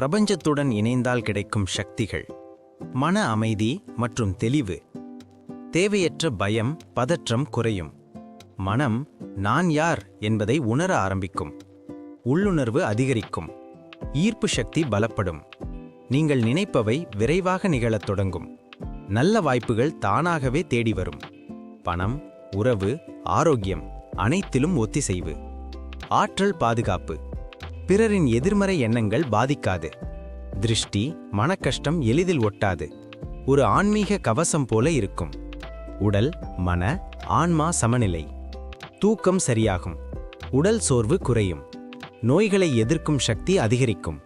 பிரபஞ்சத்துடன் இணைந்தால் கிடைக்கும் சக்திகள்: மன அமைதி மற்றும் தெளிவு. தேவையற்ற பயம், பதற்றம் குறையும். மனம் நான் யார் என்பதை உணர ஆரம்பிக்கும். உள்ளுணர்வு அதிகரிக்கும். ஈர்ப்பு சக்தி பலப்படும். நீங்கள் நினைப்பவை விரைவாக நிகழத் தொடங்கும். நல்ல வாய்ப்புகள் தானாகவே தேடி வரும். பணம், உறவு, ஆரோக்கியம் அனைத்திலும் ஒத்திசைவு. ஆற்றல் பாதுகாப்பு. பிறரின் எதிர்மறை எண்ணங்கள் பாதிக்காது. திருஷ்டி, மனக்கஷ்டம் எளிதில் ஒட்டாது. ஒரு ஆன்மீக கவசம் போல இருக்கும். உடல், மன, ஆன்மா சமநிலை. தூக்கம் சரியாகும். உடல் சோர்வு குறையும். நோய்களை எதிர்க்கும் சக்தி அதிகரிக்கும்.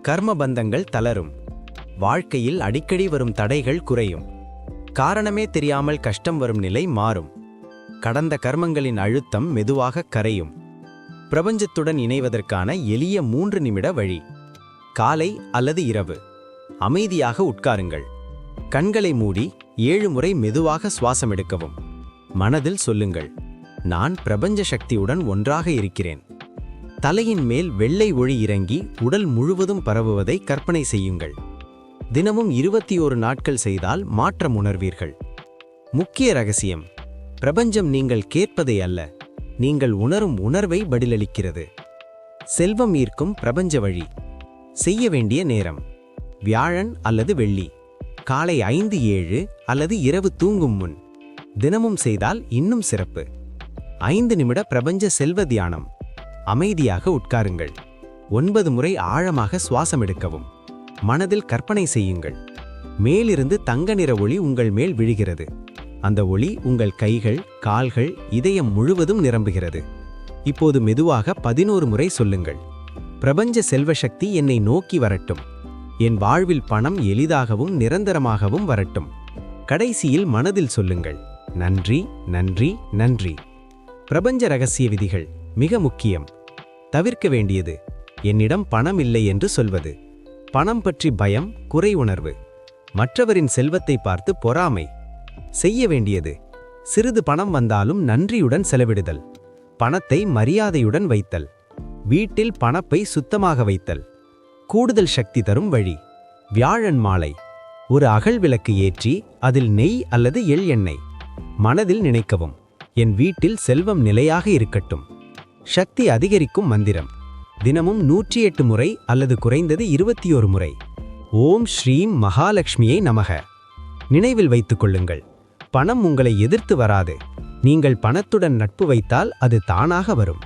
கர்ம பந்தங்கள் தளரும். வாழ்க்கையில் அடிக்கடி வரும் தடைகள் குறையும். காரணமே தெரியாமல் கஷ்டம் வரும் நிலை மாறும். கடந்த கர்மங்களின் அழுத்தம் மெதுவாக கரையும். பிரபஞ்சத்துடன் இணைவதற்கான எளிய 3 நிமிட வழி. காலை அல்லது இரவு அமைதியாக உட்காருங்கள். கண்களை மூடி 7 முறை மெதுவாக சுவாசம் எடுக்கவும். மனதில் சொல்லுங்கள், நான் பிரபஞ்ச சக்தியுடன் ஒன்றாக இருக்கிறேன். தலையின் மேல் வெள்ளை ஒளி இறங்கி உடல் முழுவதும் பரவுவதை கற்பனை செய்யுங்கள். தினமும் 21 நாட்கள் செய்தால் மாற்றம் உணர்வீர்கள். முக்கிய ரகசியம்: பிரபஞ்சம் நீங்கள் கேட்பதை அல்ல, நீங்கள் உணரும் உணர்வை பதிலளிக்கிறது. செல்வம் ஈர்க்கும் பிரபஞ்ச வழி. செய்ய வேண்டிய நேரம்: வியாழன் அல்லது வெள்ளி, காலை 5-7 அல்லது இரவு தூங்கும் முன். தினமும் செய்தால் இன்னும் சிறப்பு. 5 நிமிட பிரபஞ்ச செல்வ தியானம். அமைதியாக உட்காருங்கள். 9 முறை ஆழமாக சுவாசம் எடுக்கவும். மனதில் கற்பனை செய்யுங்கள், மேலிருந்து தங்க நிற ஒளி உங்கள் மேல் விழுகிறது. அந்த ஒளி உங்கள் கைகள், கால்கள், இதயம் முழுவதும் நிரம்புகிறது. இப்போது மெதுவாக 11 முறை சொல்லுங்கள், பிரபஞ்ச செல்வசக்தி என்னை நோக்கி வரட்டும். என் வாழ்வில் பணம் எளிதாகவும் நிரந்தரமாகவும் வரட்டும். கடைசியில் மனதில் சொல்லுங்கள், நன்றி, நன்றி, நன்றி. பிரபஞ்ச ரகசிய விதிகள் மிக முக்கியம். தவிர்க்க வேண்டியது: என்னிடம் பணம் இல்லை என்று சொல்வது. பணம் பற்றி பயம், குறை உணர்வு. மற்றவரின் செல்வத்தை பார்த்து பொறாமை. செய்ய வேண்டியது: சிறிது பணம் வந்தாலும் நன்றியுடன் செலவிடுதல். பணத்தை மரியாதையுடன் வைத்தல். வீட்டில் பணப்பை சுத்தமாக வைத்தல். கூடுதல் சக்தி தரும் வழி: வியாழன் மாலை ஒரு அகல் விளக்கு ஏற்றி அதில் நெய் அல்லது எள் எண்ணெய். மனதில் நினைக்கவும், என் வீட்டில் செல்வம் நிலையாக இருக்கட்டும். சக்தி அதிகரிக்கும் மந்திரம்: தினமும் 108 முறை அல்லது குறைந்தது 21 முறை. ஓம் ஸ்ரீம் மகாலட்சுமியை நமக. நினைவில் வைத்துக் கொள்ளுங்கள், பணம் உங்களை எதிர்த்து வராது. நீங்கள் பணத்துடன் நட்பு வைத்தால் அது தானாக வரும்.